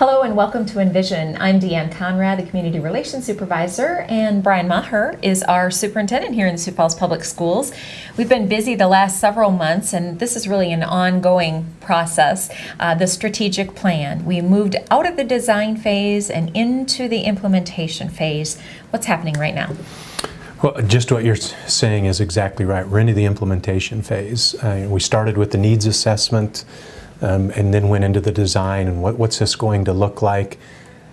Hello and welcome to Envision. I'm Deanne Conrad, the Community Relations Supervisor, and Brian Maher is our Superintendent here in the Sioux Falls Public Schools. We've been busy the last several months, and this is really an ongoing process, the strategic plan. We moved out of the design phase and into the implementation phase. What's happening right now? Well, just what you're saying is exactly right. We're into the implementation phase. We started with the needs assessment, and then went into the design and what's this going to look like,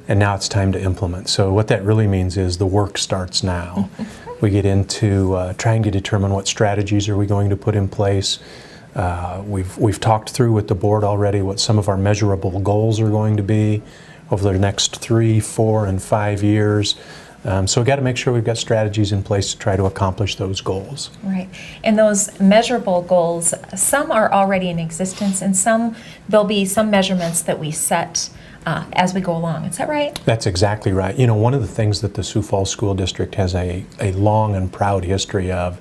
and now it's time to implement. So what that really means is the work starts now. We get into trying to determine what strategies are we going to put in place. We've talked through with the board already what some of our measurable goals are going to be over the next 3, 4, and 5 years. So we've got to make sure we've got strategies in place to try to accomplish those goals. Right. And those measurable goals, some are already in existence, and there'll be some measurements that we set as we go along. Is that right? That's exactly right. You know, one of the things that the Sioux Falls School District has a long and proud history of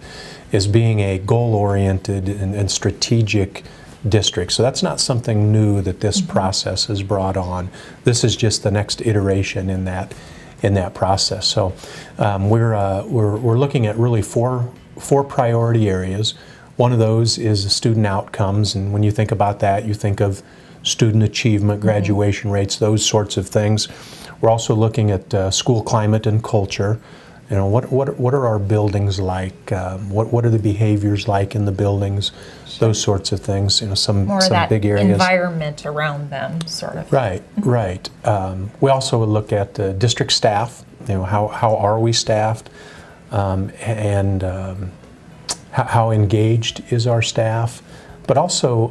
is being a goal-oriented and strategic district. So that's not something new that this process has brought on. This is just the next iteration in that process. So we're looking at really four priority areas. One of those is student outcomes, and when you think about that, you think of student achievement, graduation rates, those sorts of things. We're also looking at school climate and culture. You know, what are our buildings like? What are the behaviors like in the buildings? Those sorts of things. You know, some big areas. Environment around them, sort of. Right, right. We also look at district staff. You know, how are we staffed, and how engaged is our staff? But also,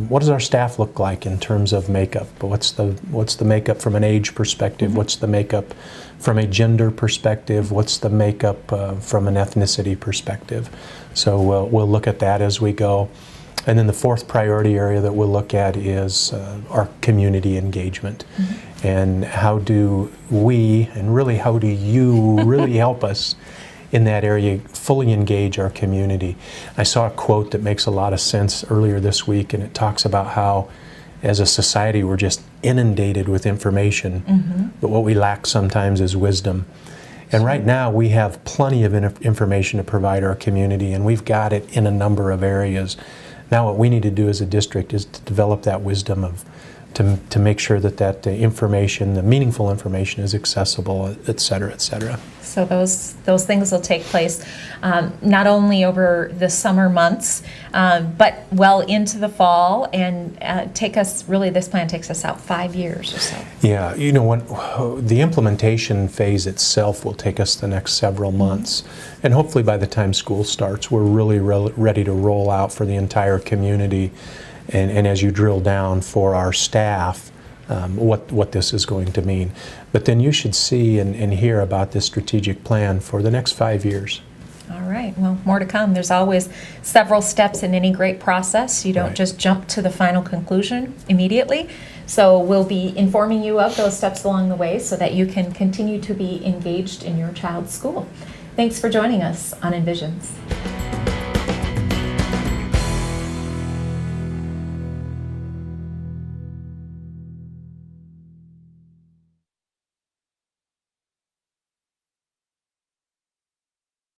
what does our staff look like in terms of makeup? What's the makeup from an age perspective? What's the makeup from a gender perspective? What's the makeup from an ethnicity perspective? So we'll look at that as we go. And then the fourth priority area that we'll look at is our community engagement. And how do we, and really how do you really help us in that area fully engage our community? I saw a quote that makes a lot of sense earlier this week, and it talks about how as a society we're just inundated with information, but what we lack sometimes is wisdom. And right now we have plenty of information to provide our community, and we've got it in a number of areas. Now what we need to do as a district is to develop that wisdom to make sure that information, the meaningful information, is accessible, et cetera, et cetera. So those things will take place not only over the summer months, but well into the fall, and this plan takes us out 5 years or so. Yeah, you know, the implementation phase itself will take us the next several months, and hopefully by the time school starts, we're really ready to roll out for the entire community, and as you drill down for our staff, what this is going to mean. But then you should see and hear about this strategic plan for the next 5 years. All right, well, more to come. There's always several steps in any great process. You don't just jump to the final conclusion immediately. So we'll be informing you of those steps along the way so that you can continue to be engaged in your child's school. Thanks for joining us on Envisions.